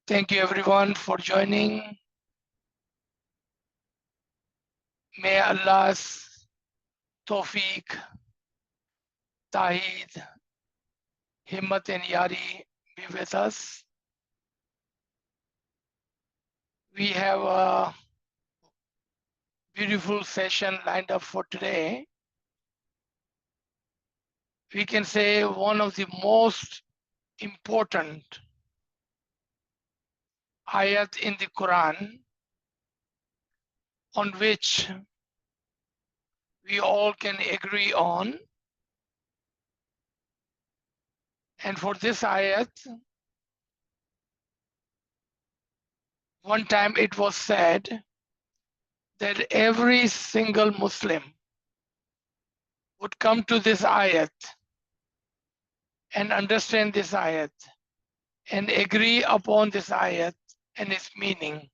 Thank you everyone for joining. May Allah's Tawfiq, Ta'id, Himmat and Yari be with us. We have a beautiful session lined up for today. We can say one of the most important ayat in the Quran on which we all can agree on. And for this ayat, one time it was said that every single Muslim would come to this ayat and understand this ayat and agree upon this ayat and its meaning.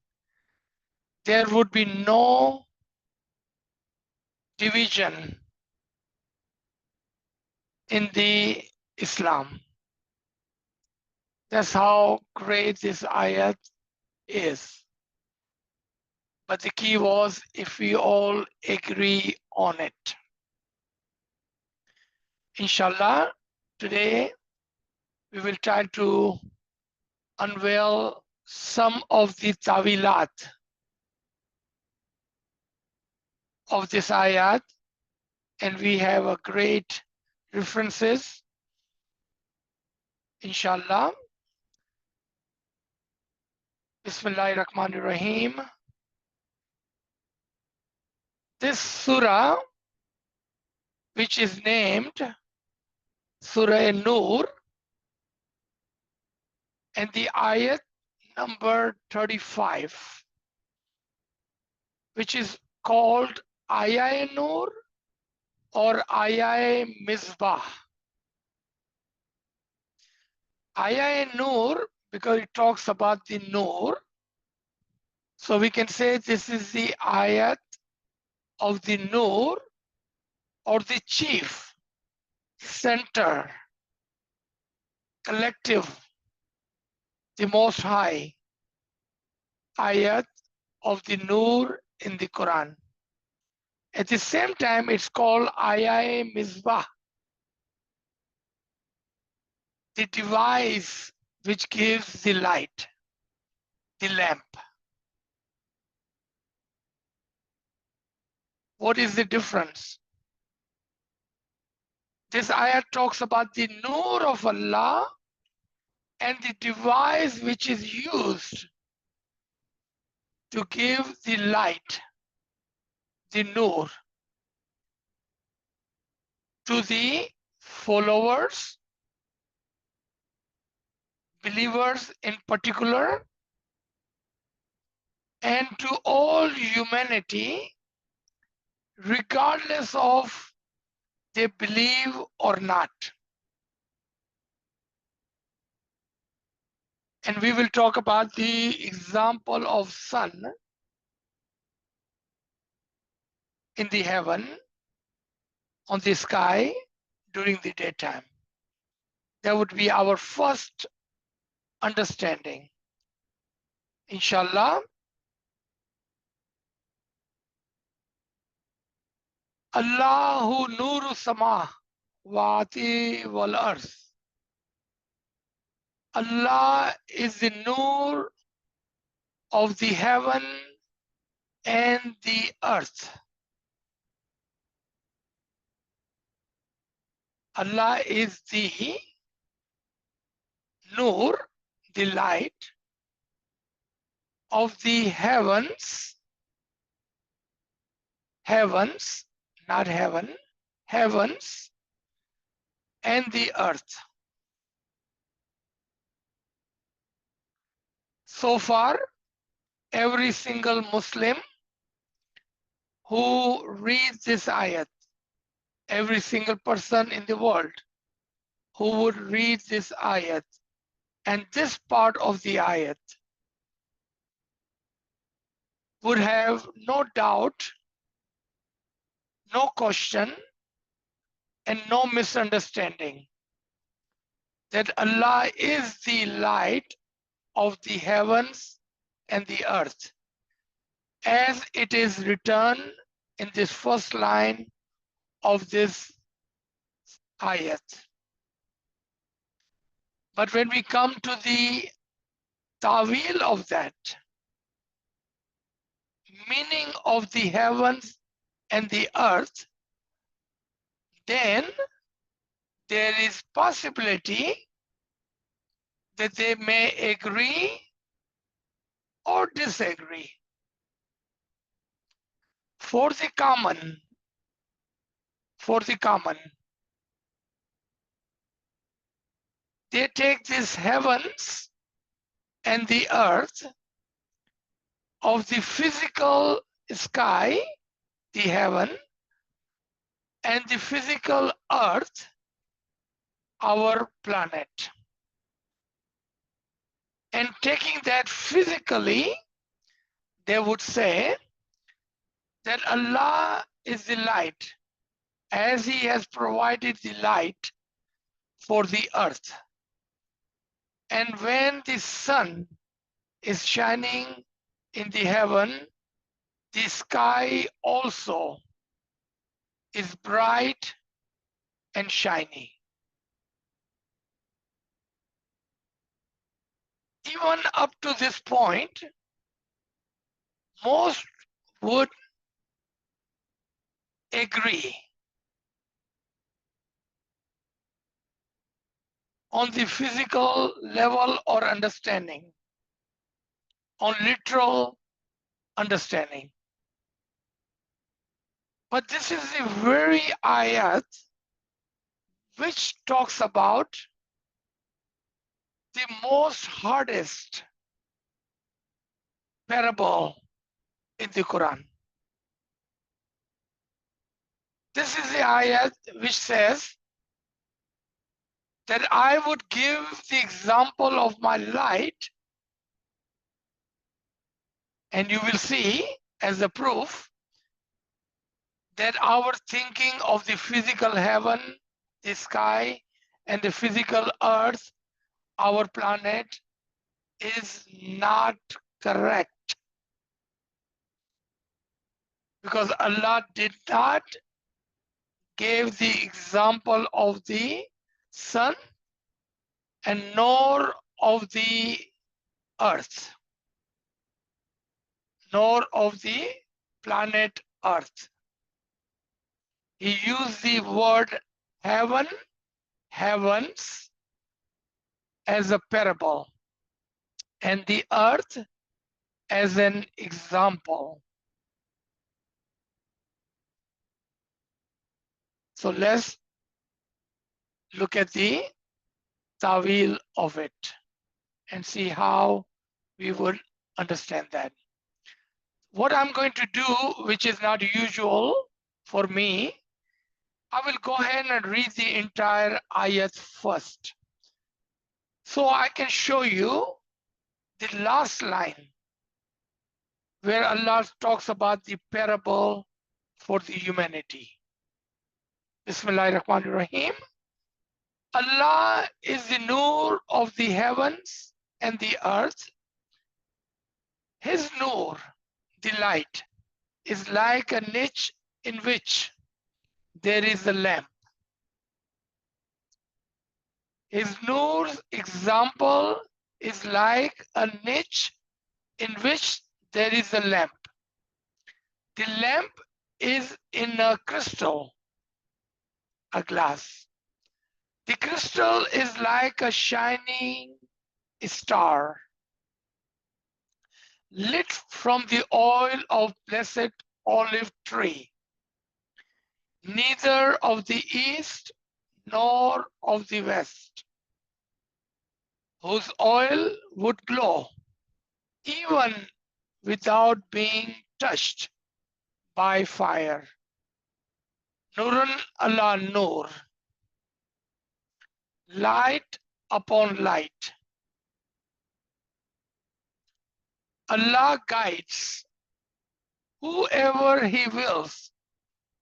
There would be no division in the Islam. That's how great this ayat is. But the key was if we all agree on it. Inshallah, today we will try to unveil some of the Taʻwīlāt of this ayat, and we have a great references, inshallah. Bismillahirrahmanirrahim. This surah, which is named Surah-e Nur, and the ayat number 35, which is called Ayah-e Nur or Ayah-e Misbah. Ayah-e Nur, because it talks about the Nur, so we can say this is the ayat of the Nur or the chief, center, collective, the most high ayat of the Nur in the Quran. At the same time, it's called Ayah-e Misbah, the device which gives the light, the lamp. What is the difference? This ayat talks about the Nur of Allah and the device which is used to give the light, the Nur, to the followers, believers in particular, and to all humanity, regardless of they believe or not. And we will talk about the example of sun in the heaven, on the sky during the daytime. That would be our first understanding. Inshallah. Allahu nuru sama wati wal arth. Allah is the nur of the heaven and the earth. Allah is the nur, the light of the heavens, not heaven, heavens and the earth. So far, every single Muslim who reads this ayat, every single person in the world who would read this ayat and this part of the ayat would have no doubt, no question, and no misunderstanding that Allah is the light of the heavens and the earth, as it is written in this first line of this ayat. But when we come to the ta'wil of that, meaning of the heavens and the earth, then there is possibility that they may agree or disagree. For the common, they take these heavens and the earth of the physical sky, the heaven, and the physical earth, our planet. And taking that physically, they would say that Allah is the light, as He has provided the light for the earth. And when the sun is shining in the heaven, the sky also is bright and shiny. Even up to this point, most would agree on the physical level or understanding, on literal understanding. But this is the very ayat which talks about the most hardest parable in the Quran. This is the ayat which says that I would give the example of my light, and you will see as a proof that our thinking of the physical heaven, the sky, and the physical earth, our planet, is not correct. Because Allah did not give the example of the sun and nor of the earth, nor of the planet earth. He used the word heaven, heavens as a parable, and the earth as an example. So let's look at the ta'wil of it and see how we would understand that. What I'm going to do, which is not usual for me, I will go ahead and read the entire ayat first, so I can show you the last line where Allah talks about the parable for the humanity. Bismillahirrahmanirrahim. Allah is the Nur of the heavens and the earth. His Nur, the light, is like a niche in which there is a lamp. His Nur's example is like a niche in which there is a lamp. The lamp is in a crystal, a glass. The crystal is like a shining star, lit from the oil of blessed olive tree, neither of the east nor of the west, whose oil would glow even without being touched by fire. Nurun ala nur, light upon light. Allah guides whoever He wills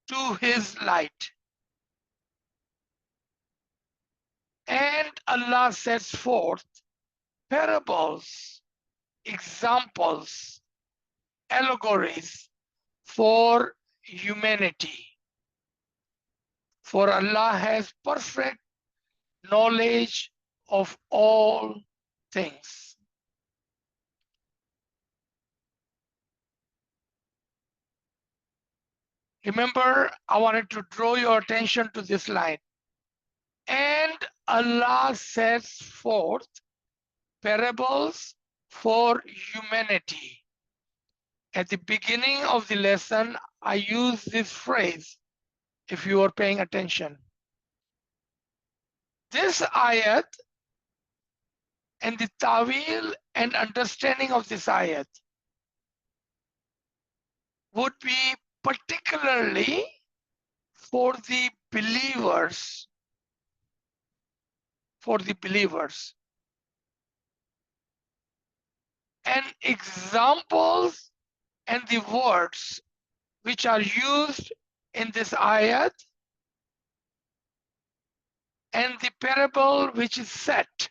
to His light, and Allah sets forth parables, examples, allegories for humanity. For Allah has perfect knowledge of all things. Remember, I wanted to draw your attention to this line. And Allah sets forth parables for humanity. At the beginning of the lesson, I used this phrase, if you are paying attention. This ayat and the ta'wil and understanding of this ayat would be particularly for the believers, and examples and the words which are used in this ayat and the parable which is set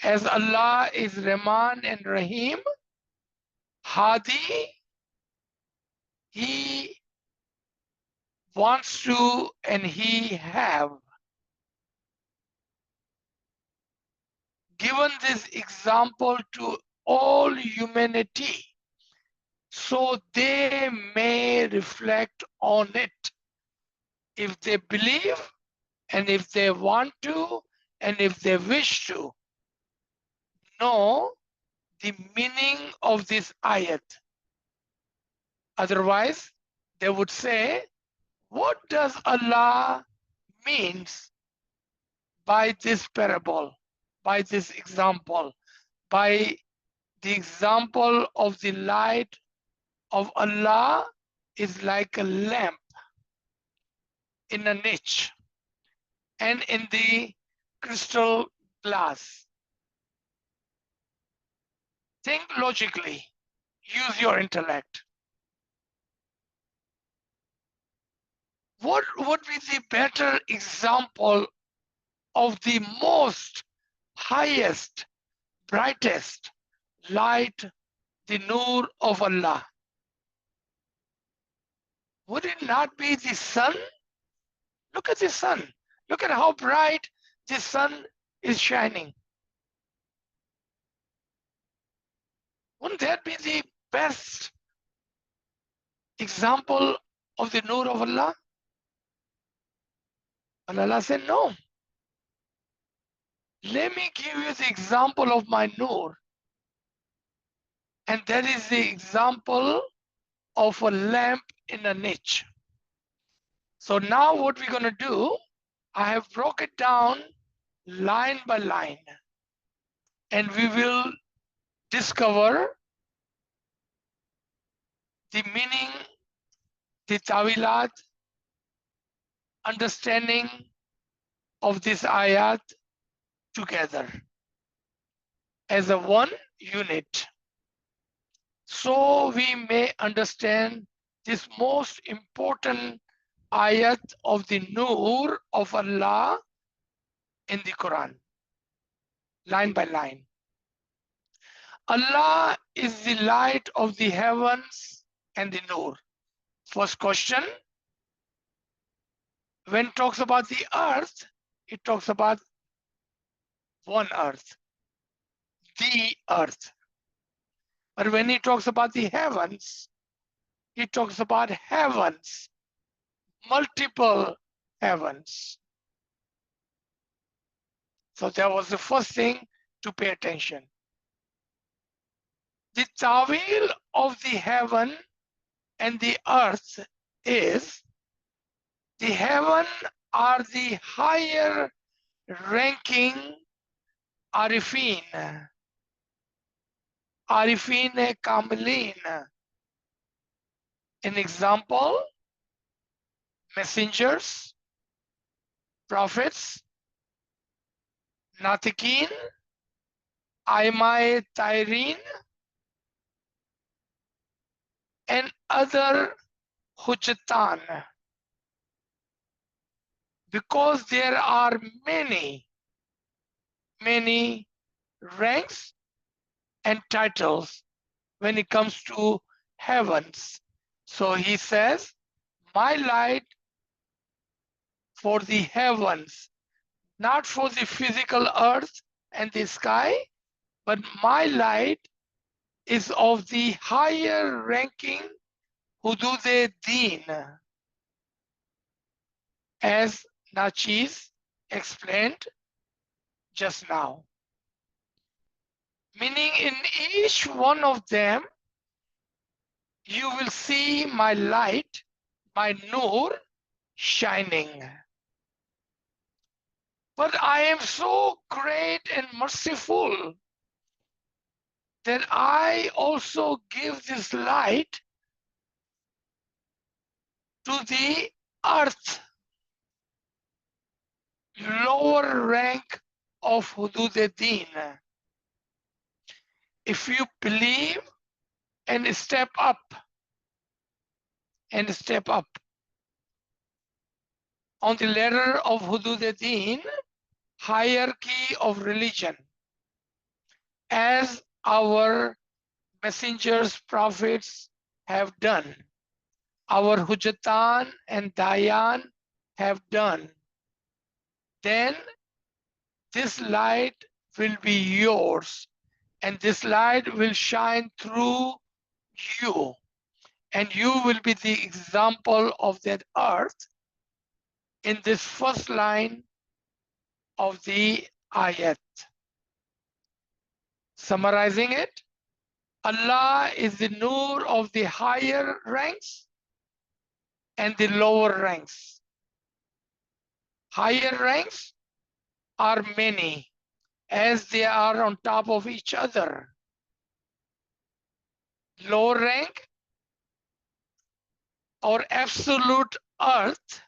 as Allah is Rahman and Rahim, Hadi, He wants to and He have given this example to all humanity so they may reflect on it if they believe and if they want to and if they wish to know the meaning of this ayat. Otherwise, they would say, what does Allah means by this parable, by this example, by the example of the light of Allah is like a lamp in a niche and in the crystal glass. Think logically, use your intellect. What would be the better example of the most highest, brightest light, the Nur of Allah? Would it not be the sun? Look at the sun. Look at how bright the sun is shining. Wouldn't that be the best example of the Nur of Allah? And Allah said, no. Let me give you the example of my Nur. And that is the example of a lamp in a niche. So now what we're going to do, I have broken it down line by line. And we will discover the meaning, the Taʻwīlāt, understanding of this ayat together as a one unit. So we may understand this most important ayat of the Nur of Allah in the Quran, line by line. Allah is the light of the heavens and the Nur. First question, when it talks about the earth, it talks about one earth, the earth. But when he talks about the heavens, he talks about heavens, multiple heavens. So that was the first thing to pay attention. The ta'wil of the heaven and the earth is the heaven are the higher ranking arifin, arifin kamilin. An example, messengers, prophets, natikin, aimai tairin, and other hujjatan. Because there are many many ranks and titles when it comes to heavens. So he says, my light for the heavens, not for the physical earth and the sky, but my light is of the higher ranking Hudud Deen, as Nachis explained just now. Meaning in each one of them, you will see my light, my Nur, shining. But I am so great and merciful that I also give this light to the earth, lower rank of Hudud-e-Din. If you believe and step up, on the ladder of Hudud-e-Din, hierarchy of religion, as our messengers, prophets have done, our Hujatan and Dayan have done, then this light will be yours, and this light will shine through you, and you will be the example of that earth in this first line of the ayat. Summarizing it, Allah is the Nur of the higher ranks and the lower ranks. Higher ranks are many, as they are on top of each other. Lower rank or absolute earth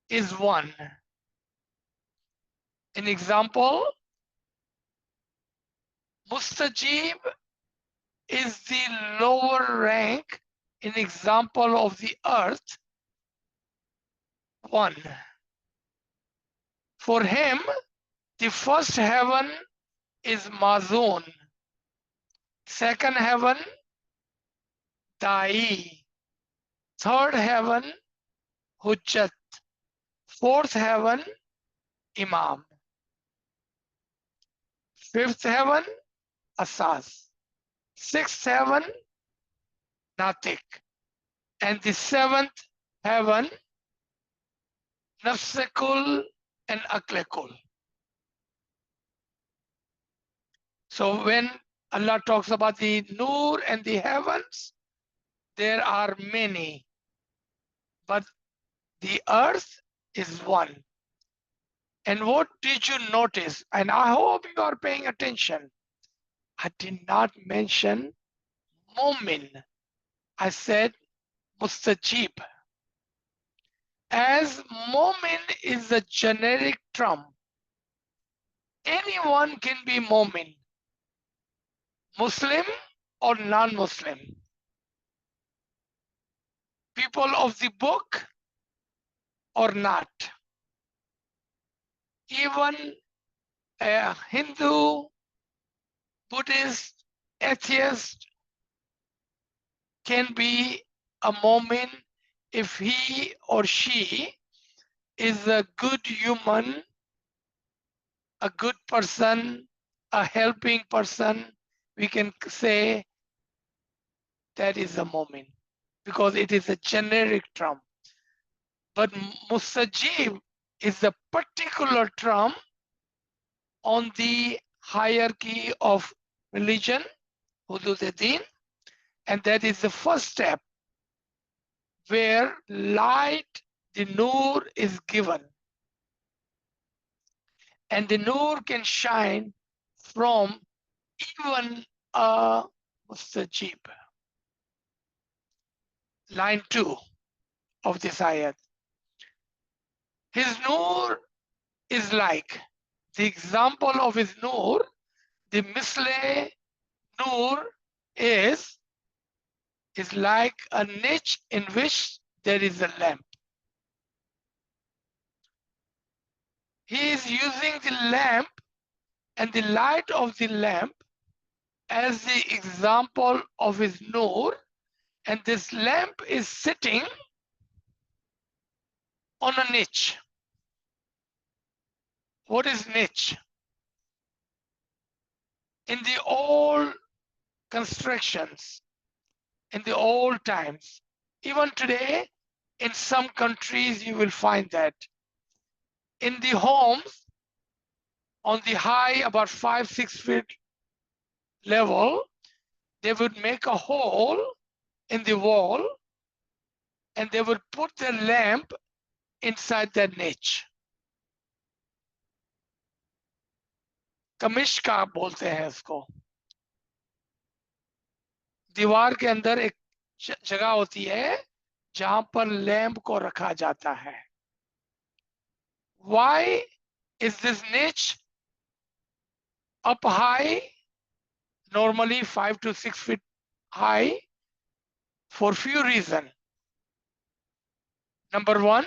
is one. An example, Mustajib is the lower rank, an example of the earth, one. For him, the first heaven is Mazun, second heaven, Da'i, third heaven, Hujjat, fourth heaven, Imam, fifth heaven, Asas, sixth heaven, Natik, and the seventh heaven, Nafsekul and Aklekul. So when Allah talks about the Nur and the heavens, there are many, but the earth is one. And what did you notice? And I hope you are paying attention. I did not mention Mu'min. I said Mustajib. As Mu'min is a generic term, anyone can be Mu'min, Muslim or non-Muslim. People of the book or not. Even a Hindu, Buddhist, atheist can be a Mu'min if he or she is a good human, a good person, a helping person. We can say that is a Mu'min because it is a generic term. But Mustajib is a particular term on the hierarchy of religion, Hudud-e-Din, and that is the first step where light, the Nur, is given. And the Nur can shine from even a Mustajib. Line 2 of this ayat. His Nur is like, the example of his Nur, the Misle Nur is like a niche in which there is a lamp. He is using the lamp and the light of the lamp as the example of his Nur, and this lamp is sitting on a niche. What is niche? In the old constructions, in the old times, even today, in some countries, you will find that in the homes, on the high, about 5-6 feet level, they would make a hole in the wall and they would put the lamp inside that niche. कमिश्का बोलते हैं इसको. दीवार के अंदर एक जगह होती है जहां पर लैंप को रखा जाता है. Why is this niche up high, normally 5 to 6 feet high? For few reasons. Number one,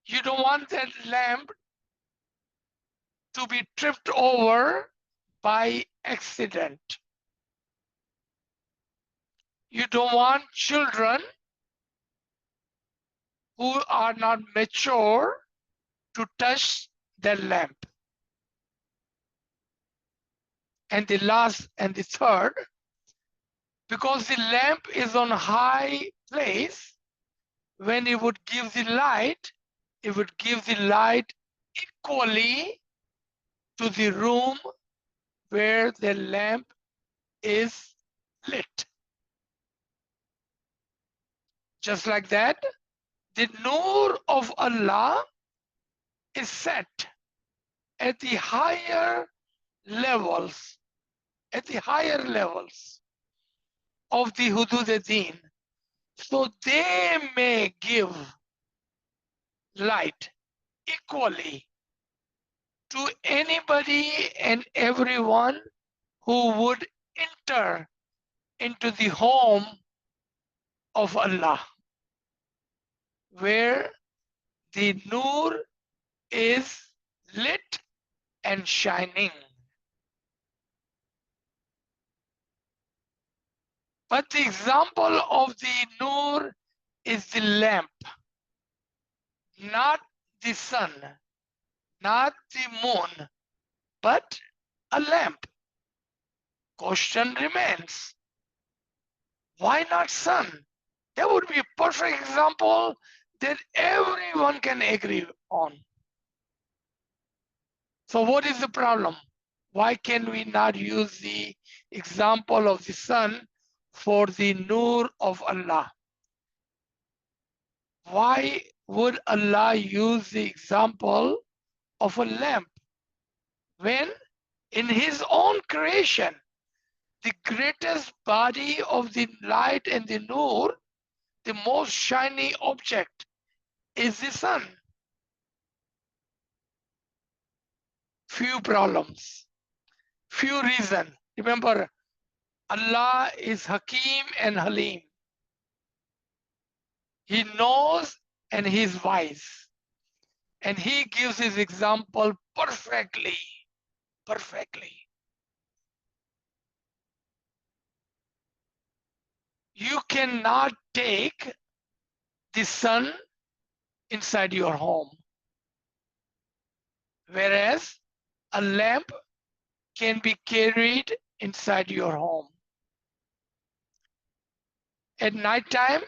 you don't want that lamp to be tripped over by accident. You don't want children who are not mature to touch the lamp. And the last and the third, because the lamp is on a high place, when it would give the light, it would give the light equally to the room where the lamp is lit. Just like that, the Nur of Allah is set at the higher levels, of the Hudud-e-Din, so they may give light equally to anybody and everyone who would enter into the home of Allah, where the Nur is lit and shining. But the example of the Nur is the lamp, not the sun, not the moon, but a lamp. Question remains, why not sun? That would be a perfect example that everyone can agree on. So what is the problem? Why can we not use the example of the sun for the Nur of Allah? Why would Allah use the example of a lamp when in his own creation, the greatest body of the light and the Nur, the most shiny object is the sun? Few problems, few reasons. Remember, Allah is Hakim and Halim. He knows and he is wise. And he gives his example perfectly. You cannot take the sun inside your home, whereas a lamp can be carried inside your home. At night time,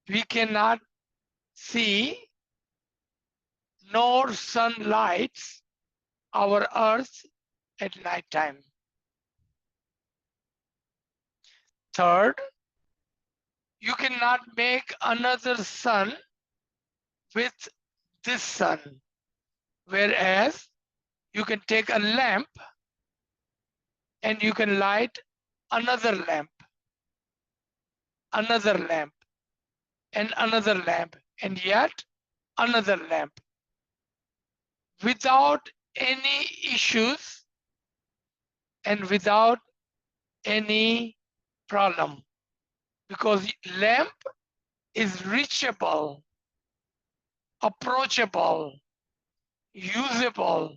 we cannot see nor sun lights our earth at night time. Third, you cannot make another sun with this sun, whereas you can take a lamp and you can light another lamp, and another lamp, and yet another lamp without any issues and without any problem, because lamp is reachable approachable, usable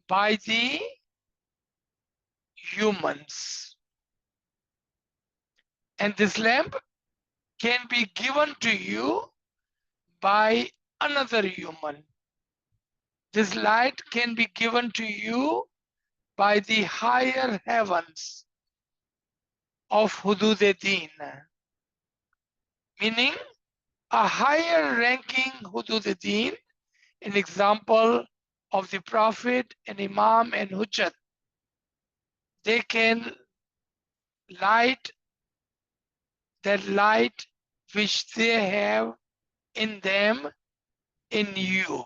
by the humans. And this lamp can be given to you by another human. This light can be given to you by the higher heavens of Hudud-e-Din, meaning a higher ranking Hudud-e-Din, an example of the Prophet and Imam and Hujjat. They can light that light which they have in them, in you.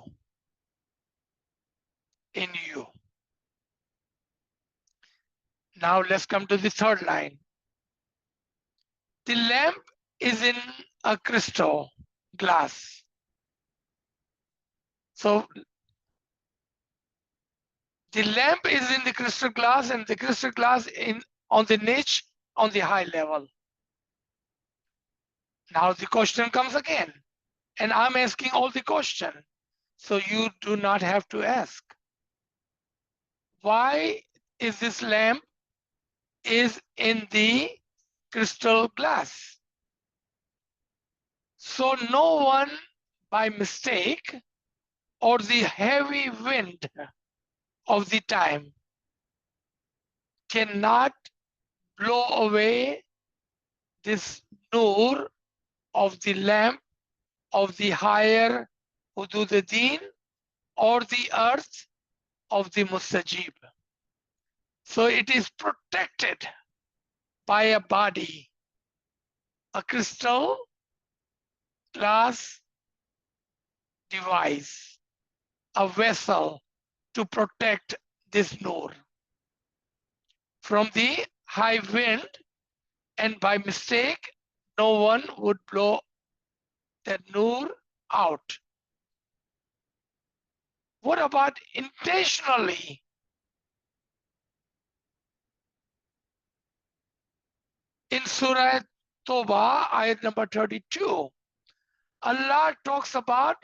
In you. Now let's come to the third line. The lamp is in a crystal glass. So the lamp is in the crystal glass, and the crystal glass in on the niche on the high level. Now the question comes again, and I'm asking all the question, so you do not have to ask. Why is this lamp is in the crystal glass? So no one by mistake or the heavy wind of the time cannot blow away this nur of the lamp of the higher Hudud-e-Din or the earth of the Mustajib. So it is protected by a body, a crystal glass device, a vessel to protect this nur from the high wind, and by mistake, no one would blow that nur out. What about intentionally? In Surah Toba, ayat number 32, Allah talks about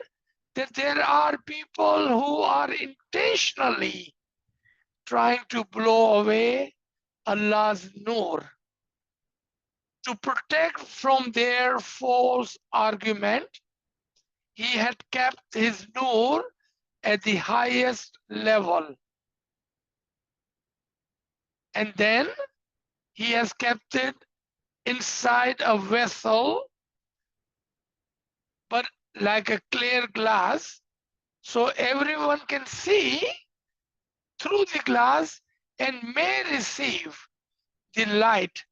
that there are people who are intentionally trying to blow away Allah's nur to protect from their false argument. He had kept his nur at the highest level, and then he has kept it inside a vessel, but like a clear glass, so everyone can see through the glass and may receive the light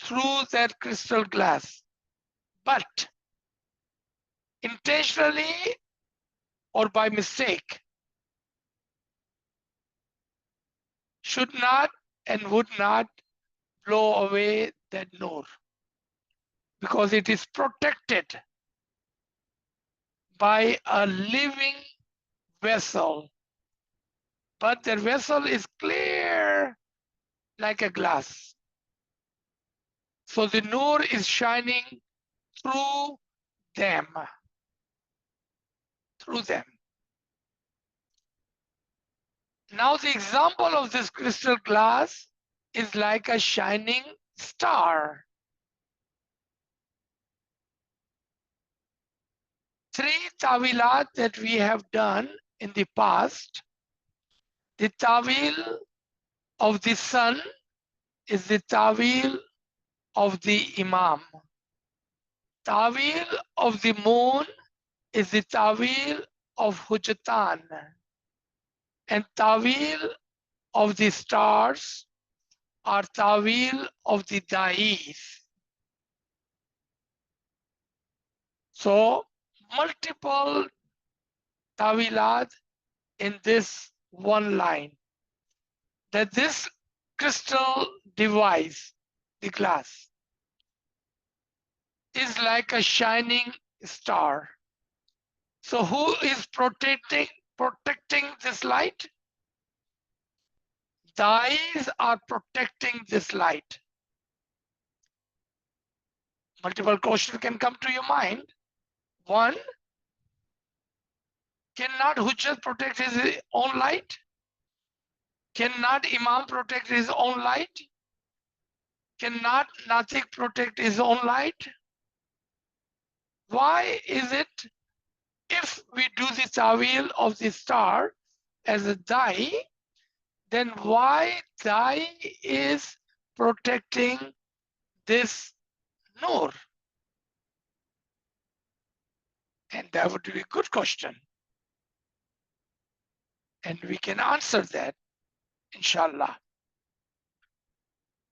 through that crystal glass. But intentionally or by mistake, should not and would not blow away that nur, because it is protected by a living vessel, but the vessel is clear like a glass. So the nur is shining through them, through them. Now the example of this crystal glass is like a shining star. 3 tawilat that we have done in the past. The tawil of the sun is the tawil of the Imam. Tawil of the moon is the tawil of Hujjatan. And tawil of the stars are tawil of the da'is. So multiple tawilat in this one line, that this crystal device, the glass, is like a shining star. So who is protecting this light? The eyes are protecting this light. Multiple questions can come to your mind. One, Cannot Hujjat protect his own light? Cannot Imam protect his own light? Cannot Natik protect his own light? Why is it if we do the Ta'wil of the star as a Dai, then why Dai is protecting this Nur? And that would be a good question. And we can answer that, inshallah.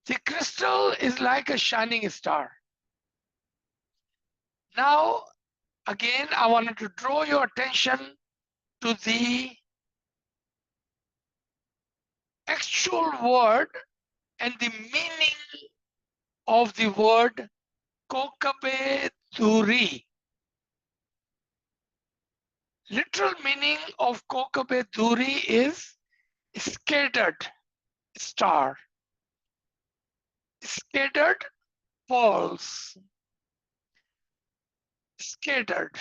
The crystal is like a shining star. Now, again, I wanted to draw your attention to the actual word and the meaning of the word Kokabe Duri. Literal meaning of Kokabe Duri is scattered star, scattered pearls, scattered.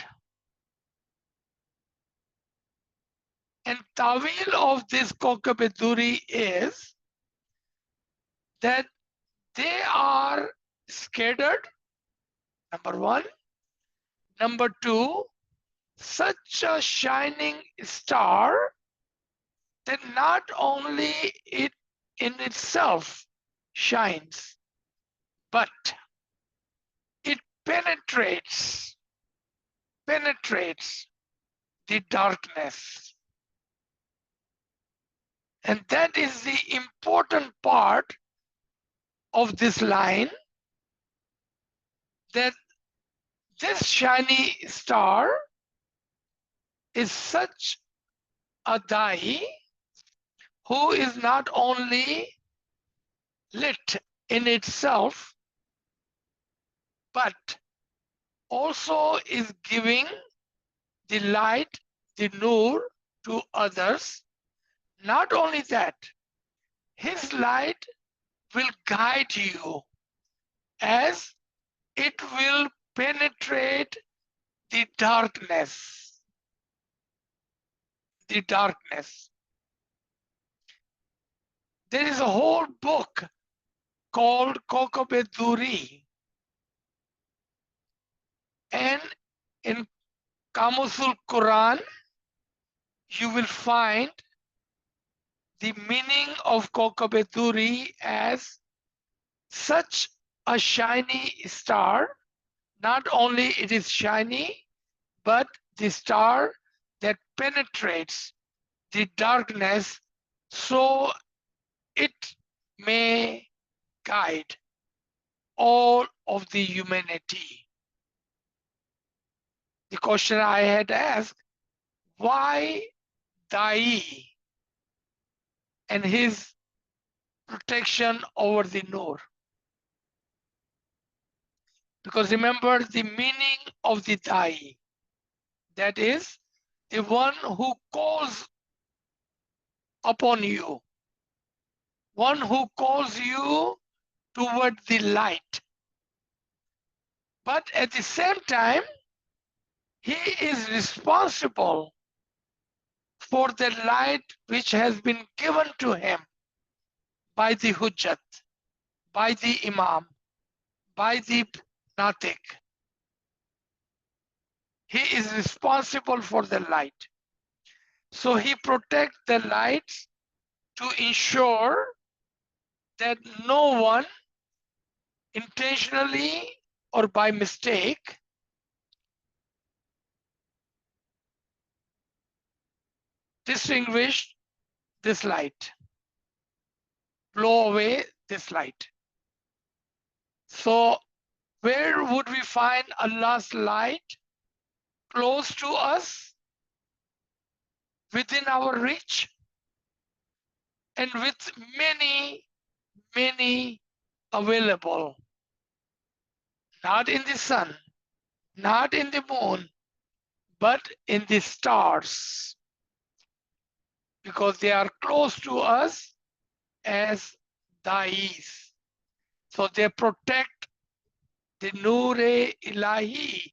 And Tawil of this Kokabe Duri is that they are scattered, number one. Number two, such a shining star that not only it in itself shines, but it penetrates the darkness. And that is the important part of this line, that this shiny star is such a Dai who is not only lit in itself, but also is giving the light, the Nur, to others. Not only that, his light will guide you as it will penetrate the darkness. The darkness. There is a whole book called Kokabe Duri. And in Kamusul Quran, you will find the meaning of Kokabe Duri as such a shiny star. Not only it is shiny, but the star that penetrates the darkness so it may guide all of the humanity. The question I had asked, why Dai and his protection over the Nur? Because remember the meaning of the Dai, that is the one who calls upon you, one who calls you toward the light. But at the same time, he is responsible for the light which has been given to him by the Hujjat, by the Imam, by the Natik. He is responsible for the light. So he protects the lights to ensure that no one intentionally or by mistake distinguish this light, blow away this light. So where would we find Allah's light? Close to us, within our reach, and with many available. Not in the sun, not in the moon, but in the stars, because they are close to us as Dais. So they protect the Nur-e Ilahi,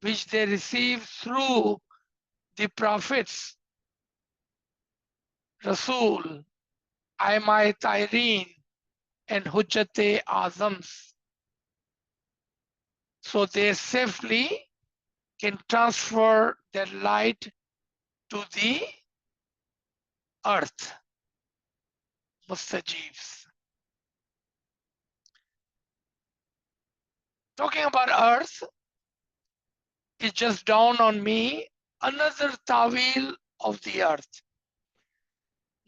which they receive through the prophets, Rasul, Ayah-e Tayreen, and Hujjat-e Azams, so they safely can transfer their light to the earth, mustajibs. Talking about earth, it just dawned on me another ta'wil of the earth.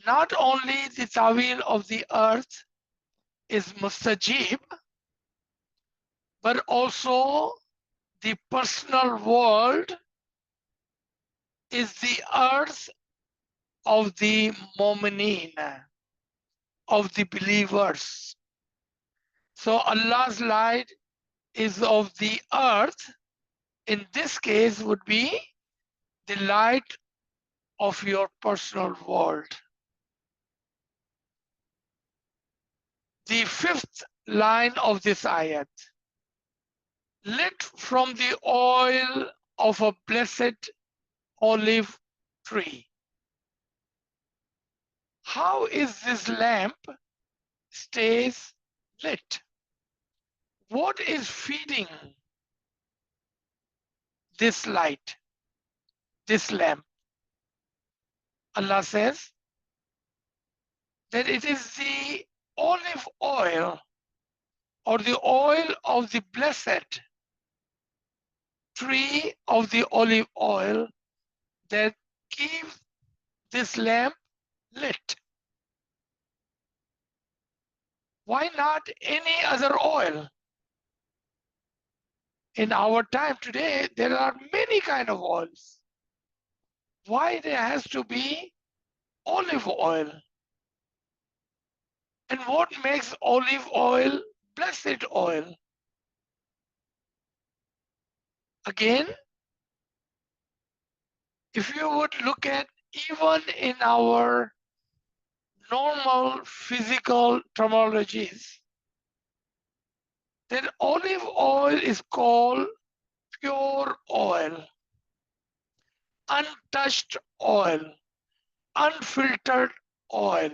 Not only the ta'wil of the earth is mustajib, but also the personal world is the earth of the mu'mineen, of the believers. So Allah's light is of the earth, in this case would be the light of your personal world. The fifth line of this ayat, lit from the oil of a blessed olive tree. How is this lamp stays lit? What is feeding this light, this lamp? Allah says that it is the olive oil or the oil of the blessed tree of the olive oil that keeps this lamp lit. Why not any other oil? In our time today, there are many kind of oils. Why there has to be olive oil? And what makes olive oil blessed oil? Again, if you would look at even in our normal physical terminologies, then olive oil is called pure oil, untouched oil, unfiltered oil,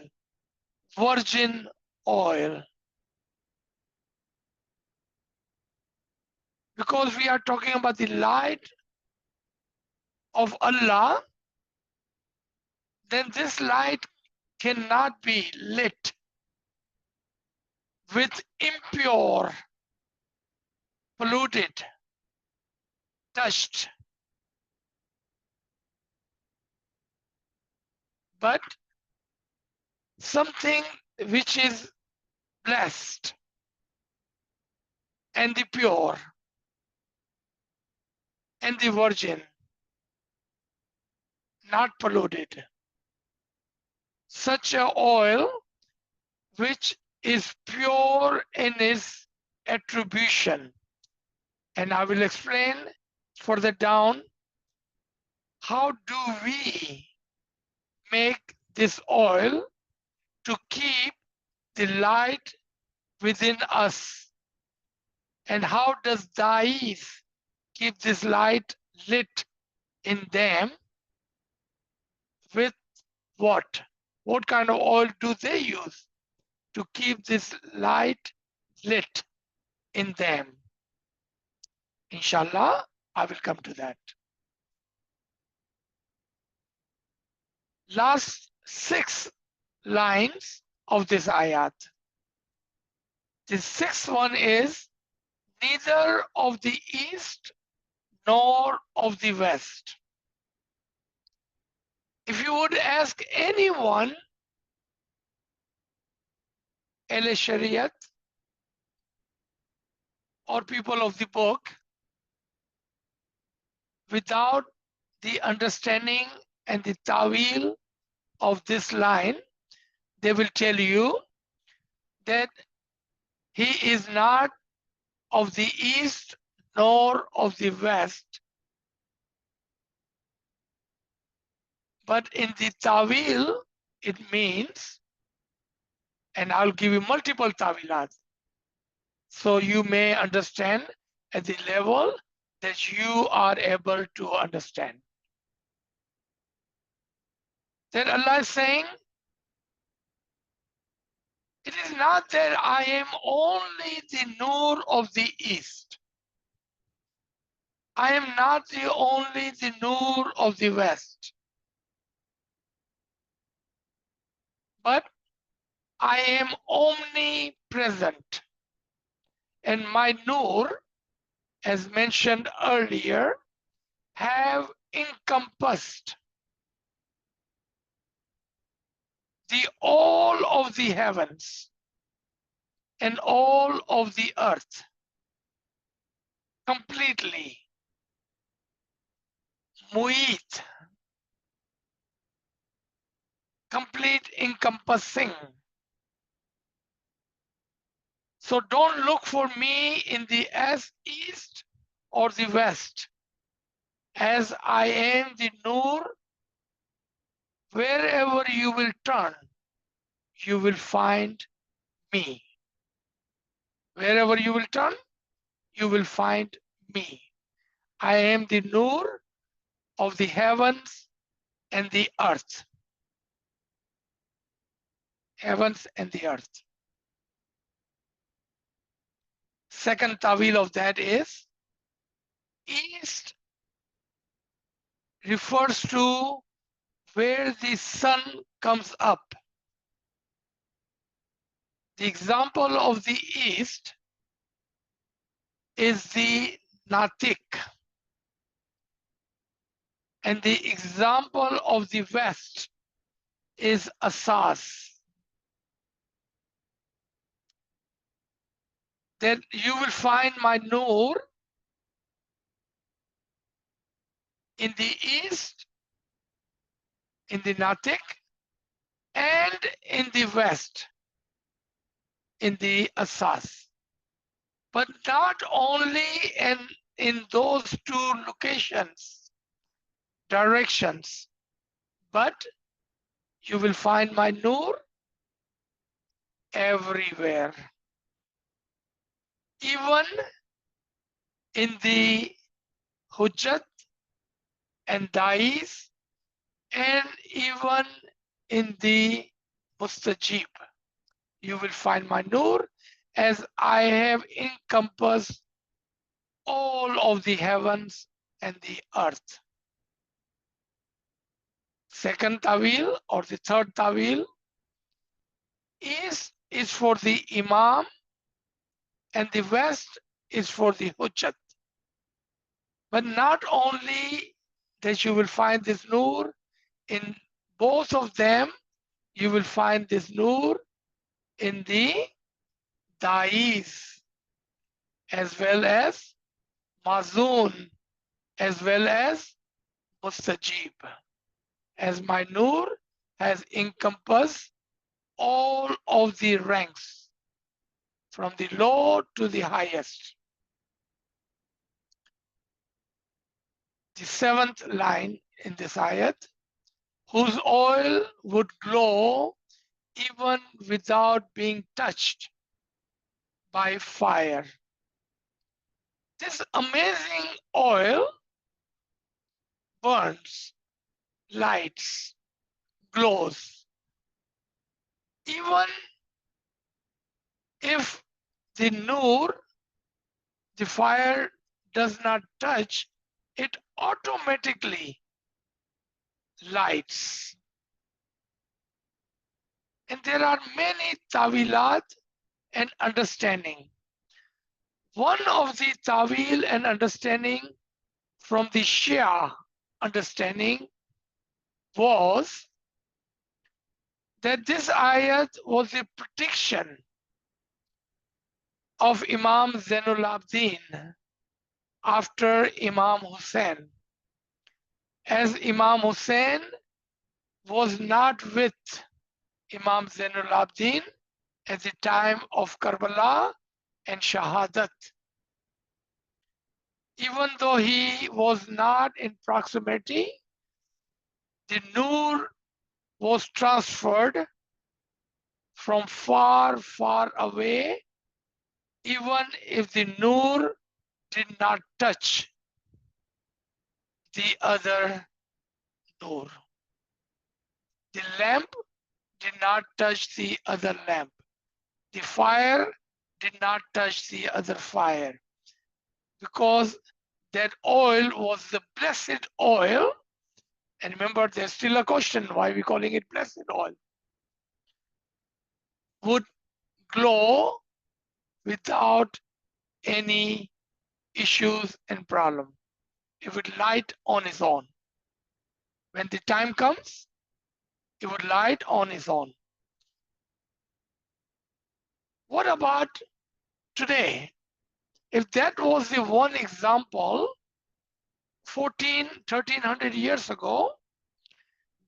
virgin oil. Because we are talking about the light of Allah, then this light cannot be lit with impure, polluted, touched, but something which is blessed and the pure and the virgin, not polluted. Such a oil which is pure in its attribution. And I will explain further down how do we make this oil to keep the light within us, and how does da'is keep this light lit in them with what? What kind of oil do they use to keep this light lit in them? Inshallah, I will come to that. Last 6 lines of this ayat. The 6th one is neither of the east nor of the west. If you would ask anyone, Ahle Shariat or people of the book, without the understanding and the ta'wil of this line, they will tell you that he is not of the east nor of the west. But in the ta'wil, it means, and I'll give you multiple tawilat, so you may understand at the level that you are able to understand. Then Allah is saying, it is not that I am only the Nur of the East. I am not the only the Nur of the West. But I am omnipresent. And my Nur, as mentioned earlier, have encompassed the all of the heavens and all of the earth completely. Muit, complete encompassing. So don't look for me in the east or the west, as I am the Nur. Wherever you will turn, you will find me. Wherever you will turn, you will find me. I am the Nur of the heavens and the earth. Heavens and the earth. Second ta'wil of that is, east refers to where the sun comes up. The example of the east is the Natik, and the example of the west is Asas. Then you will find my Nur in the east, in the Natik, and in the west, in the Asas. But not only in those two locations, directions, but you will find my Nur everywhere. Even in the Hujjat and Dais, and even in the Mustajib, you will find my Nur, as I have encompassed all of the heavens and the earth. Second ta'wil or the third ta'wil is for the Imam, and the west is for the Hujjat. But not only that you will find this Nur in both of them, you will find this Nur in the Dais, as well as Mazun, as well as Mustajib, as my Nur has encompassed all of the ranks, from the low to the highest. The seventh line in this ayat, whose oil would glow even without being touched by fire. This amazing oil burns, lights, glows. Even if the Nur, the fire, does not touch, it automatically lights. And there are many tawilat and understanding. One of the tawil and understanding from the Shia understanding was that this ayat was a prediction of Imam Zainul Abidin after Imam Hussein, as Imam Hussein was not with Imam Zainul Abidin at the time of Karbala and Shahadat. Even though he was not in proximity, the Nur was transferred from far, far away, even if the Nur did not touch the other Nur. The lamp did not touch the other lamp. The fire did not touch the other fire, because that oil was the blessed oil. And remember, there's still a question why we're calling it blessed oil. Would glow without any issues and problem. It would light on its own. When the time comes, it would light on its own. What about today? If that was the one example 1300 years ago,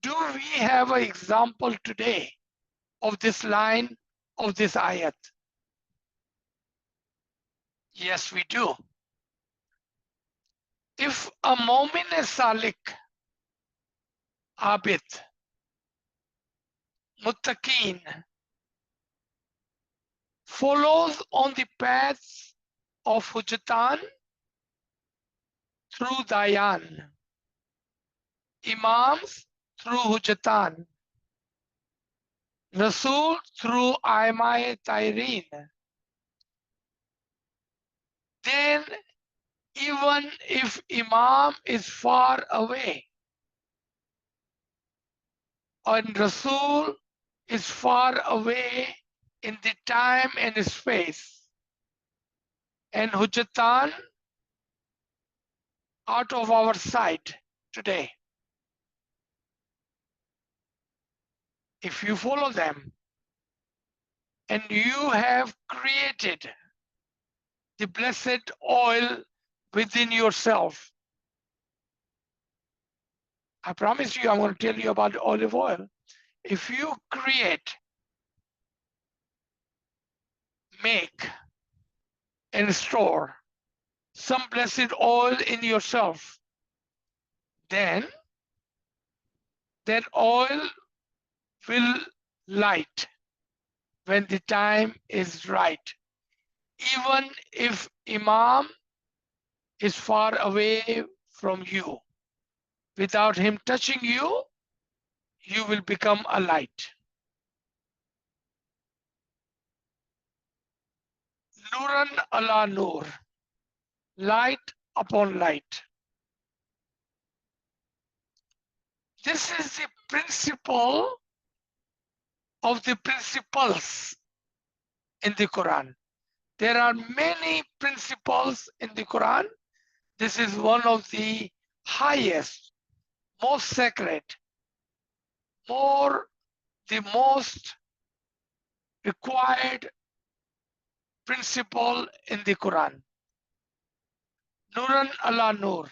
do we have an example today of this line of this ayat? Yes, we do. If a mu'min salik, abid, muttaqeen, follows on the paths of Hujjatan through Dayan, Imams through Hujjatan, Rasul through Ayah-e Tayreen, then even if Imam is far away and Rasul is far away in the time and space, and Hujjatan out of our sight today, if you follow them and you have created the blessed oil within yourself, I promise you, I'm going to tell you about olive oil. If you create, make, and store some blessed oil in yourself, then that oil will light when the time is right. Even if Imam is far away from you, without him touching you, you will become a light. Nurun ala Nur, light upon light. This is the principle of the principles in the Quran. There are many principles in the Quran. This is one of the highest, most sacred, the most required principle in the Quran. Nurun ala Nur,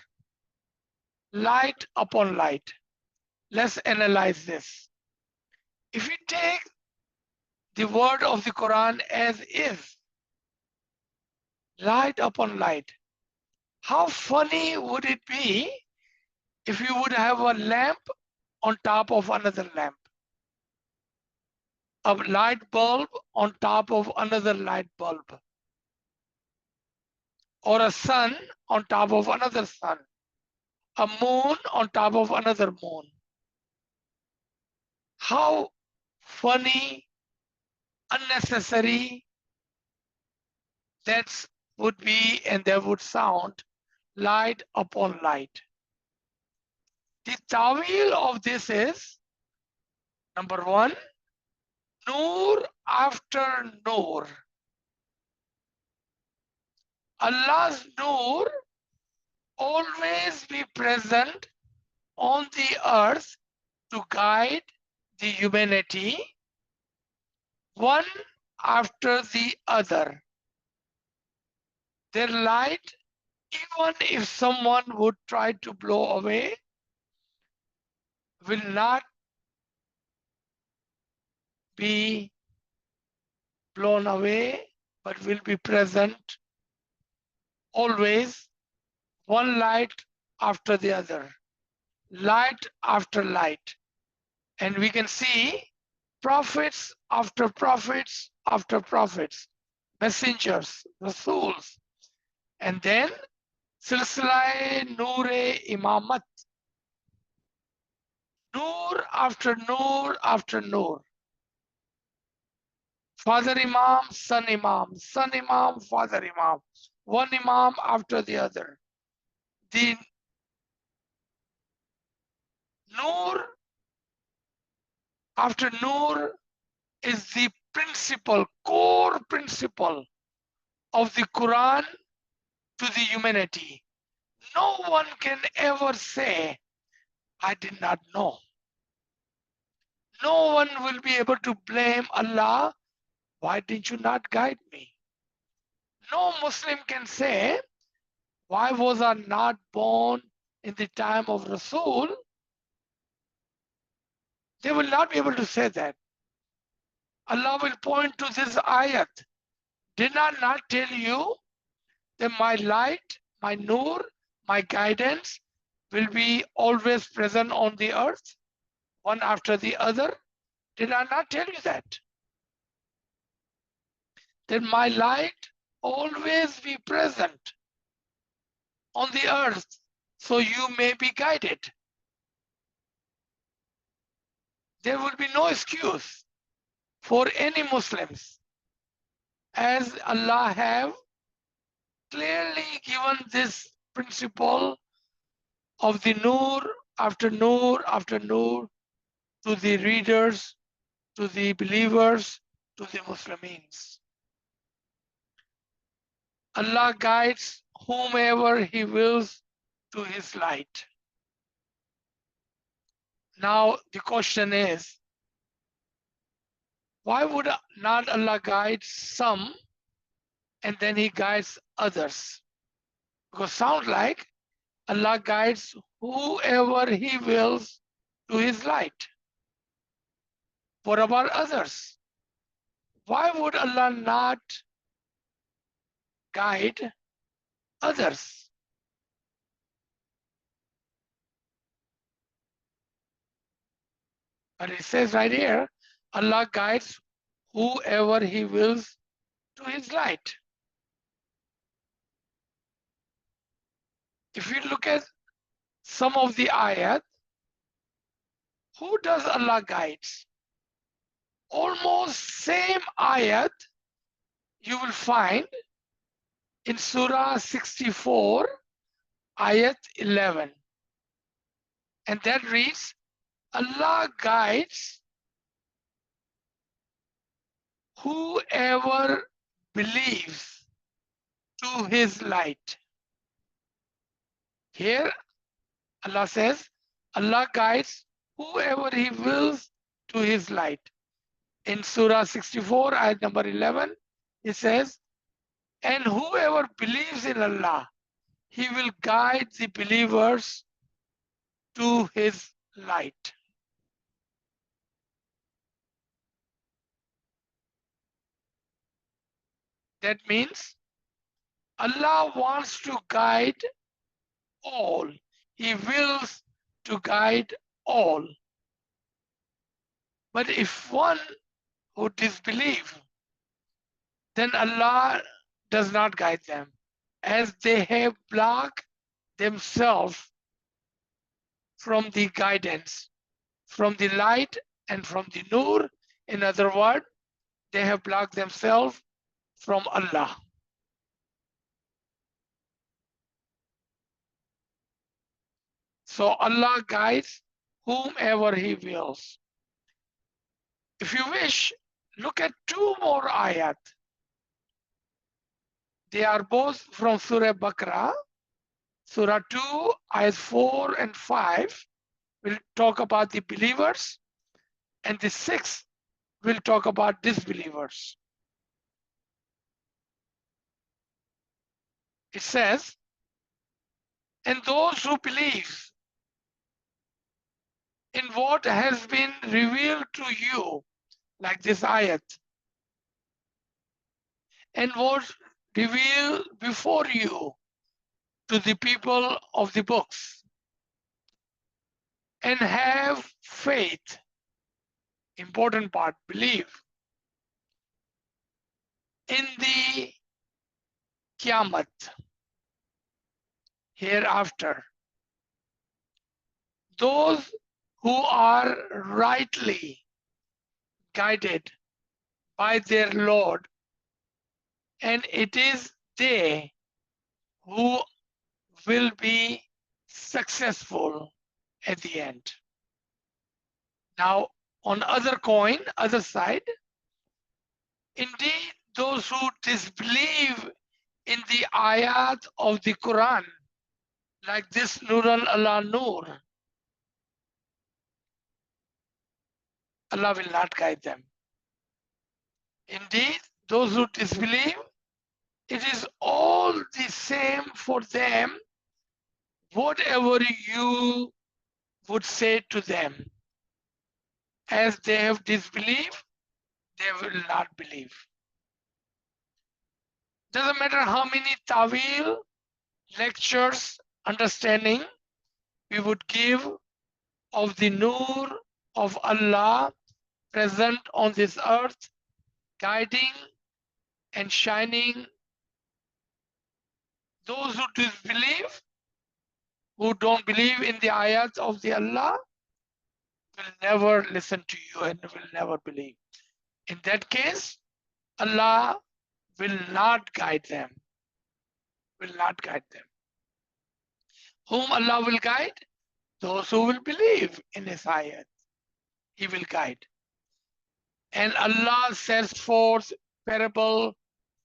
light upon light. Let's analyze this. If we take the word of the Quran as is, light upon light, how funny would it be if you would have a lamp on top of another lamp, a light bulb on top of another light bulb, or a sun on top of another sun, a moon on top of another moon. How funny, unnecessary that would be, and that would sound light upon light. The ta'wil of this is, number one, Nur after Nur. Allah's Nur always be present on the earth to guide the humanity, one after the other. Their light, even if someone would try to blow away, will not be blown away, but will be present always, one light after the other, light after light. And we can see prophets after prophets after prophets, messengers, Rasuls, and then Silsila-e Nur-e Imamat. Nur after Nur after Nur. Father Imam, son Imam, son Imam, father Imam. One Imam after the other. The Nur after Nur is the principle, core principle of the Quran to the humanity. No one can ever say, I did not know. No one will be able to blame Allah. Why did you not guide me? No Muslim can say, why was I not born in the time of Rasul? They will not be able to say that. Allah will point to this ayat. Did I not tell you that my light, my nur, my guidance will be always present on the earth, one after the other? Did I not tell you that? That my light always be present on the earth so you may be guided. There will be no excuse for any Muslims, as Allah have clearly given this principle of the Nur after Nur after Nur to the readers, to the believers, to the Muslims. Allah guides whomever He wills to His light. Now the question is, why would not Allah guide some and then He guides others? Because sound like Allah guides whoever He wills to His light. What about others? Why would Allah not guide others? But it says right here, Allah guides whoever He wills to His light. If you look at some of the ayat, who does Allah guides? Almost same ayat you will find in Surah 64, ayat 11. And that reads, Allah guides whoever believes to His light. Here Allah says, Allah guides whoever He wills to His light. In Surah 64, ayat number 11, it says, and whoever believes in Allah, He will guide the believers to His light. That means Allah wants to guide all. He wills to guide all. But if one who disbelieves, then Allah does not guide them, as they have blocked themselves from the guidance, from the light and from the nur. In other words, they have blocked themselves from Allah. So Allah guides whomever He wills. If you wish, look at two more ayat. They are both from Surah Baqarah. Surah 2, ayat 4 and 5 will talk about the believers, and the 6th will talk about disbelievers. It says, and those who believe in what has been revealed to you, like this ayat, and what revealed before you to the people of the books, and have faith, important part, believe, in the Qiyamah, hereafter. Those who are rightly guided by their Lord, and it is they who will be successful at the end. Now, on other coin, other side, indeed, those who disbelieve in the ayat of the Quran, like this Nurun ala Nur, Allah will not guide them. Indeed, those who disbelieve, it is all the same for them, whatever you would say to them. As they have disbelieved, they will not believe. Doesn't matter how many Taweil lectures, understanding we would give of the Nur of Allah present on this earth, guiding and shining those who disbelieve, who don't believe in the ayats of the Allah, will never listen to you and will never believe. In that case, Allah will not guide them. Will not guide them. Whom Allah will guide? Those who will believe in His ayat. He will guide. And Allah sets forth parable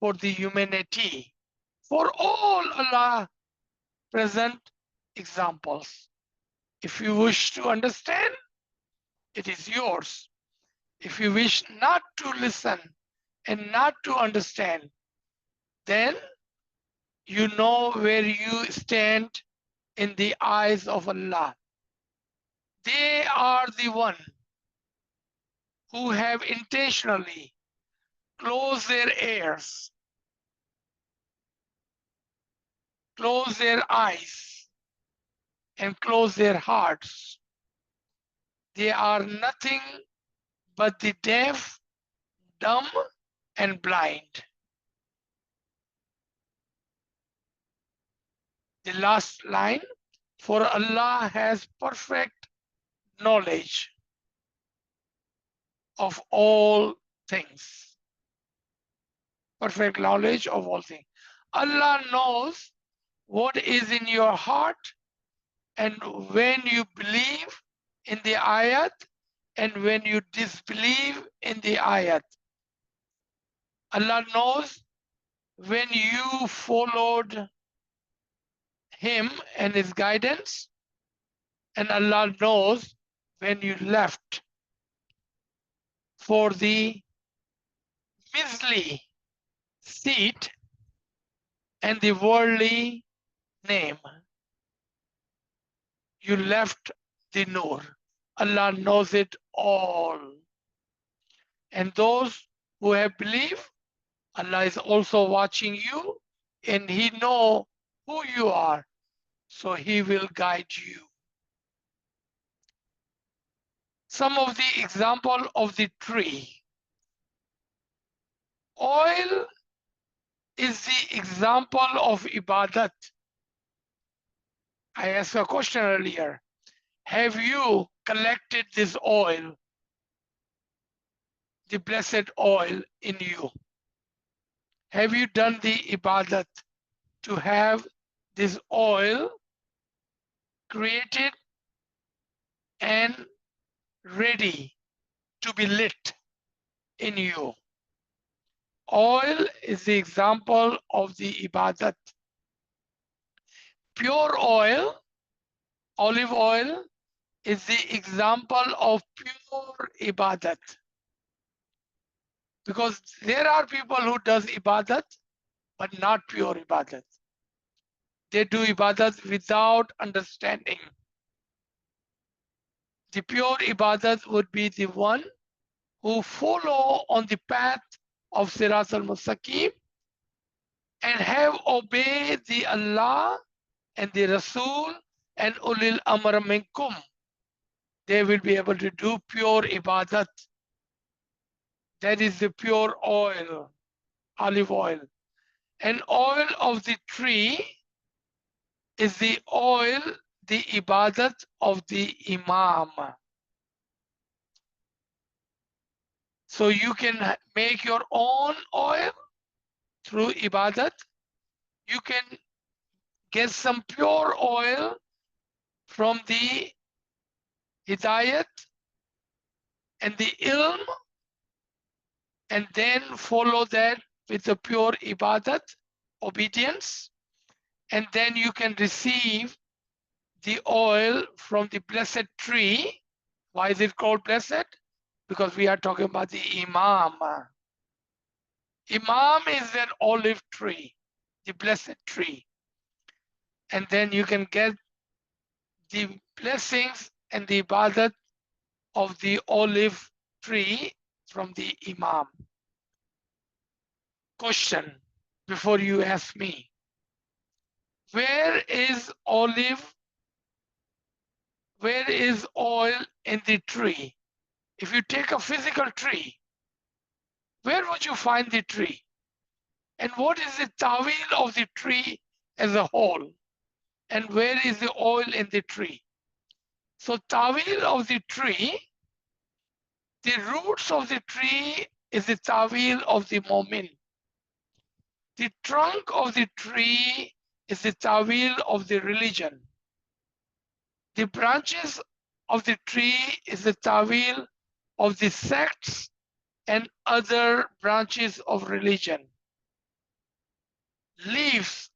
for the humanity. For all Allah present examples. If you wish to understand, it is yours. If you wish not to listen and not to understand, then you know where you stand in the eyes of Allah. They are the one who have intentionally closed their ears, closed their eyes, and closed their hearts. They are nothing but the deaf, dumb, and blind. The last line, for Allah has perfect knowledge of all things. Perfect knowledge of all things. Allah knows what is in your heart, and when you believe in the ayat and when you disbelieve in the ayat. Allah knows when you followed Him and His guidance, and Allah knows when you left for the measly seat and the worldly name. You left the Nur. Allah knows it all. And those who have believed, Allah is also watching you, and He knows who you are, so He will guide you. Some of the example of the tree. Oil is the example of ibadat. I asked a question earlier. Have you collected this oil, the blessed oil in you? Have you done the ibadat to have this oil created and ready to be lit in you? Oil is the example of the ibadat. Pure oil, olive oil, is the example of pure ibadat. Because there are people who does ibadat, but not pure ibadat. They do ibadat without understanding. The pure ibadat would be the one who follow on the path of Sirat al-Mustaqim and have obeyed the Allah and the Rasul and Ulil Amr Minkum. They will be able to do pure ibadat. That is the pure oil, olive oil. And oil of the tree is the oil, the ibadat of the Imam. So you can make your own oil through ibadat. You can get some pure oil from the hidayat and the ilm, and then follow that with the pure ibadat, obedience, and then you can receive the oil from the blessed tree. Why is it called blessed? Because we are talking about the Imam. Imam is an olive tree, the blessed tree. And then you can get the blessings and the ibadat of the olive tree from the Imam. Question before you ask me. Where is olive? Where is oil in the tree? If you take a physical tree, where would you find the tree? And what is the tawil of the tree as a whole? And where is the oil in the tree? So tawil of the tree, the roots of the tree is the tawil of the mu'min. The trunk of the tree is the tawil of the religion. The branches of the tree is the tawil of the sects and other branches of religion. Leaves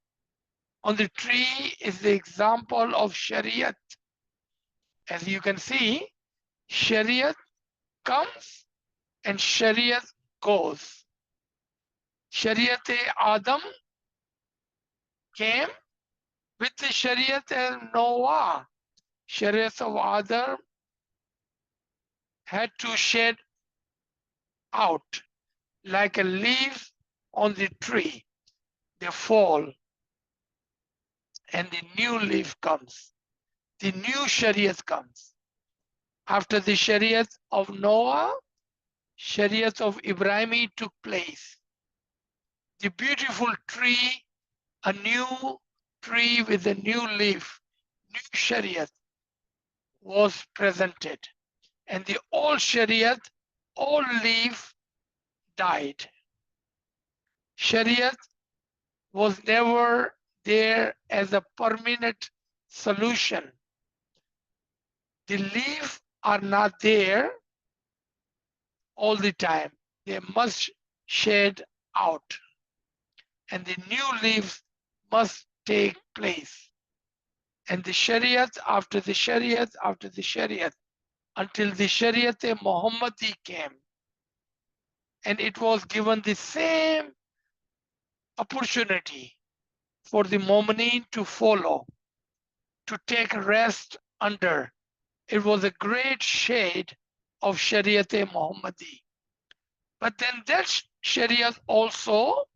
on the tree is the example of Shariat. As you can see, Shariat comes and Shariat goes. Shariat-e Adam came with the Shariat-e Noah. Shariat of Adam had to shed out like a leaf on the tree. They fall and the new leaf comes. The new Shariat comes. After the Shariat of Noah, Shariat of Ibrahim took place. The beautiful tree, a new tree with a new leaf, new Shariat was presented. And the old Shariat, old leaf died. Shariat was never there as a permanent solution. The leaves are not there all the time. They must shed out. And the new leaves must take place. And the Shariat after the Shariat after the Shariat until the Shariat-e Muhammadi came. And it was given the same opportunity for the Mu'mineen to follow, to take rest under. It was a great shade of Shariat-e Muhammadi. But then that Shariat also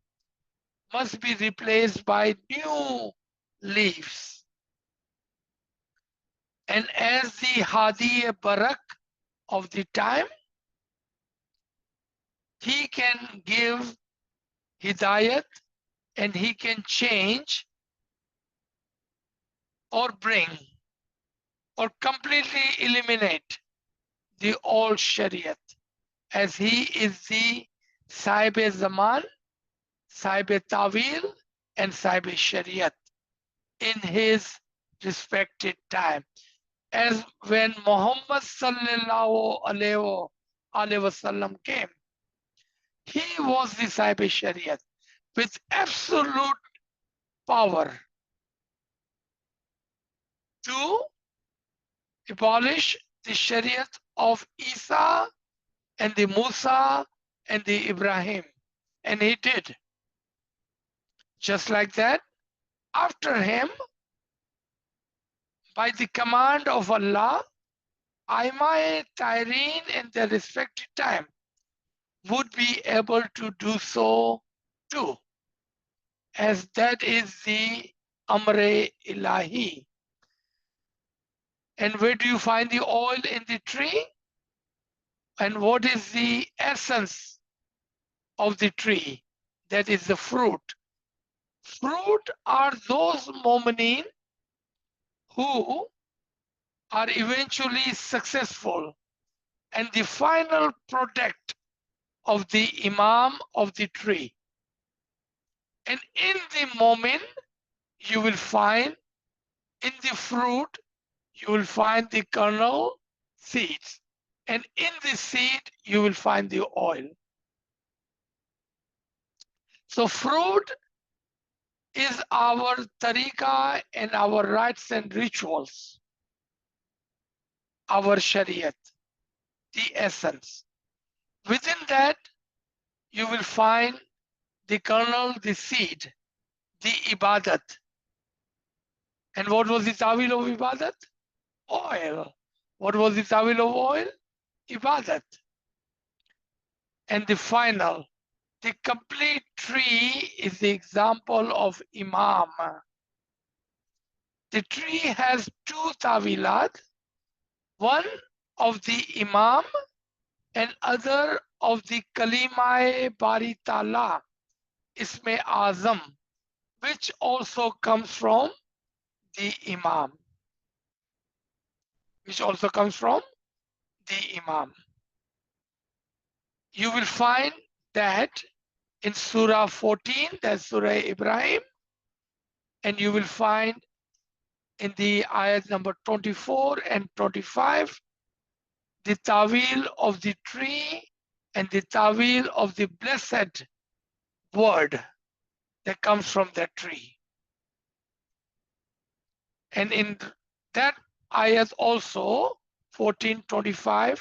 must be replaced by new leaves. And as the Hadi-e Barak of the time, he can give Hidayat and he can change or bring or completely eliminate the old Shariat, as he is the Sahib-e Zaman, Sahib-e Tawil, and Sahib-e Shariat in his respected time. As when Muhammad sallallahu alaihi wasallam came, he was the Sahib-e Shariat with absolute power to abolish the Shariat of Isa and the Musa and the Ibrahim. And he did. Just like that, after him, by the command of Allah, Ayah-e Tayreen in their respective time would be able to do so too, as that is the Amre Ilahi. And where do you find the oil in the tree? And what is the essence of the tree? That is the fruit. Fruit are those mu'mineen who are eventually successful, and the final product of the Imam of the tree. And in the moment, you will find in the fruit, you will find the kernel seeds. And in the seed, you will find the oil. So fruit is our tariqah and our rites and rituals, our shariat, the essence. Within that, you will find the kernel, the seed, the ibadat. And what was the tawil of ibadat? Oil. What was the tawil of oil? Ibadat. And the final, the complete tree is the example of Imam. The tree has two tawilat, one of the Imam and other of the Kalimai Bari Ta'ala, Isme Azam, which also comes from the Imam. Which also comes from the Imam. You will find that in Surah 14, that's Surah Ibrahim, and you will find in the ayat number 24 and 25, the tawil of the tree and the tawil of the blessed word that comes from that tree. And in that ayat also, 14:25,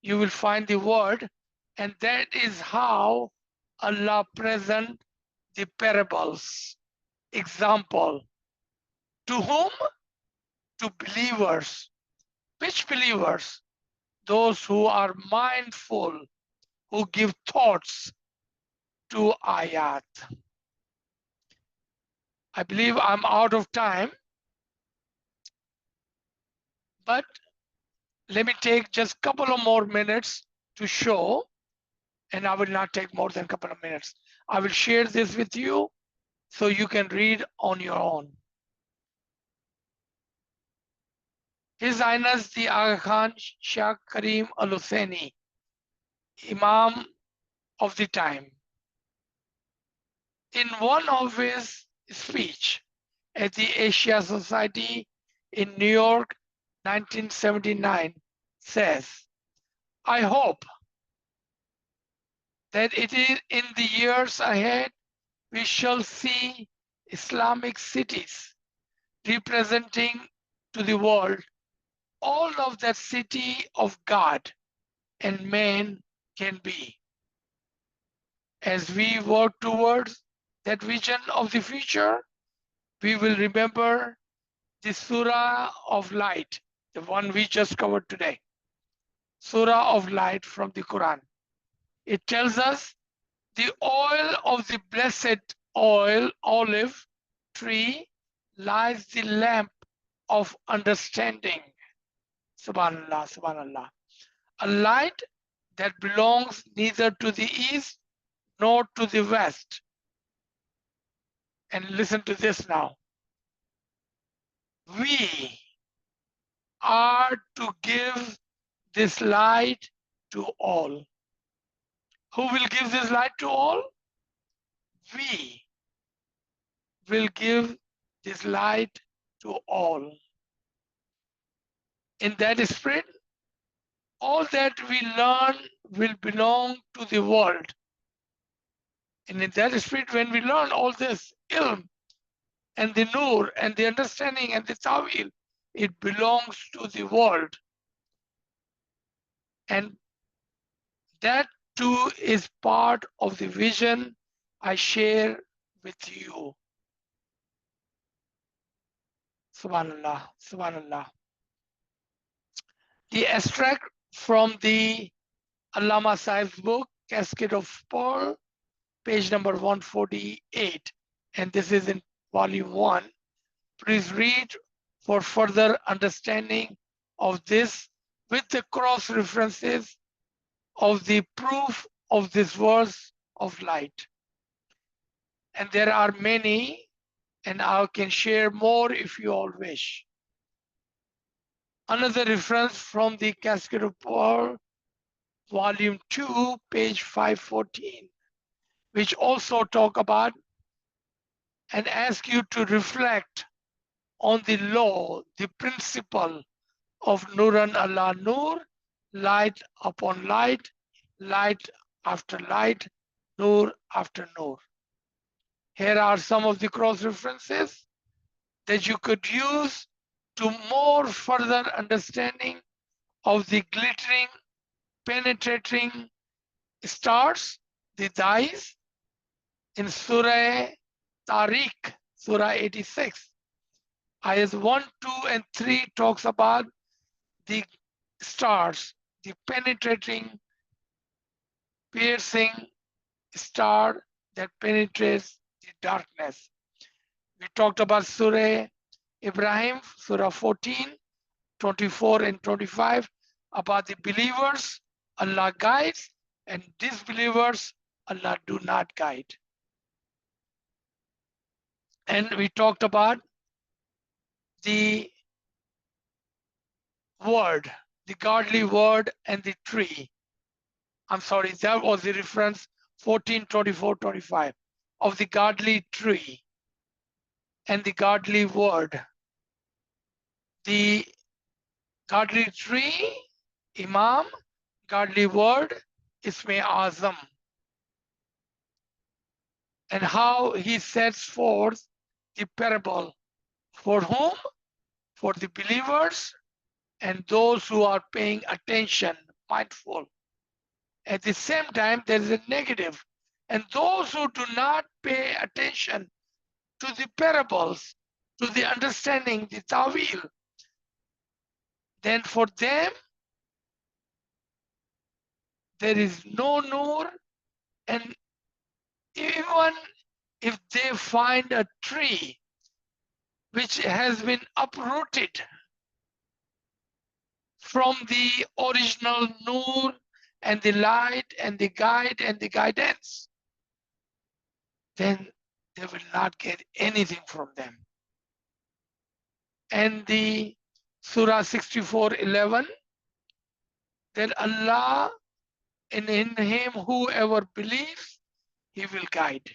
you will find the word, and that is how Allah present the parables, example. To whom? To believers. Which believers? Those who are mindful, who give thoughts to ayat. I believe I'm out of time, but let me take just a couple of more minutes to show, and I will not take more than a couple of minutes. I will share this with you so you can read on your own. His Highness the Aga Khan Shah Karim Al Hussaini, Imam of the time, in one of his speech at the Asia Society in New York, 1979, says, I hope that it is in the years ahead we shall see Islamic cities representing to the world all of that city of God and man can be. As we work towards that vision of the future, we will remember the Surah of Light, the one we just covered today. Surah of Light from the Quran. It tells us the oil of the blessed olive tree lies the lamp of understanding. Subhanallah, subhanallah. A light that belongs neither to the east nor to the west. And listen to this now. We are to give this light to all. Who will give this light to all? We will give this light to all. In that spirit, all that we learn will belong to the world. And in that spirit, when we learn all this ilm and the nur and the understanding and the tawil, it belongs to the world. And that too is part of the vision I share with you. Subhanallah, subhanallah. The extract from the Allama Sahib's book, Cascade of Pearl, page number 148. And this is in volume 1. Please read for further understanding of this with the cross references of the proof of this verse of light. And there are many, and I can share more if you all wish. Another reference from the Cascade of Pearl volume 2, page 514, which also talk about and ask you to reflect on the law, the principle of Nurun ala Nur, light upon light, light after light, Nur after Nur. Here are some of the cross references that you could use to more further understanding of the glittering, penetrating stars, the dyes in Surah Tariq, Surah 86. Ayahs 1, 2, and 3 talks about the stars, the penetrating, piercing star that penetrates the darkness. We talked about Surah Ibrahim, Surah 14, 24, and 25, about the believers, Allah guides, and disbelievers, Allah do not guide. And we talked about the word, the godly word, and the tree. I'm sorry, that was the reference 14, 24, 25 of the godly tree and the godly word. The godly tree, Imam, godly word, Isme Azam. And how he sets forth the parable. For whom? For the believers and those who are paying attention, mindful. At the same time, there is a negative. And those who do not pay attention to the parables, to the understanding, the Taʻwīl, then for them, there is no Nur. And even if they find a tree which has been uprooted from the original Nur and the light and the guide and the guidance, then they will not get anything from them. And the Surah 64:11, that Allah, in Him whoever believes, He will guide.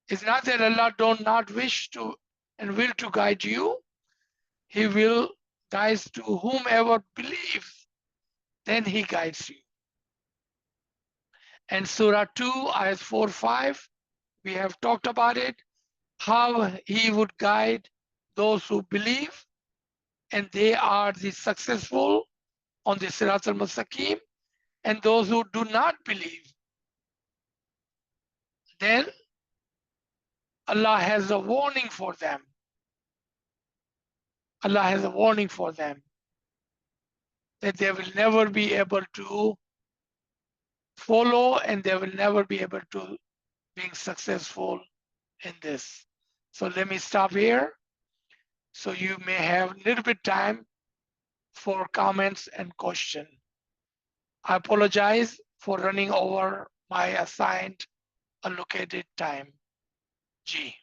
It's not that Allah do not wish to and will to guide you. He will guide to whomever believes, then He guides you. And Surah 2, ayat 4, 5, we have talked about it, how He would guide those who believe, and they are the successful on the Sirat al-Mustaqim, and those who do not believe, then Allah has a warning for them. Allah has a warning for them that they will never be able to follow and they will never be able to being successful in this. So let me stop here. So you may have a little bit time for comments and question. I apologize for running over my assigned allocated time. G.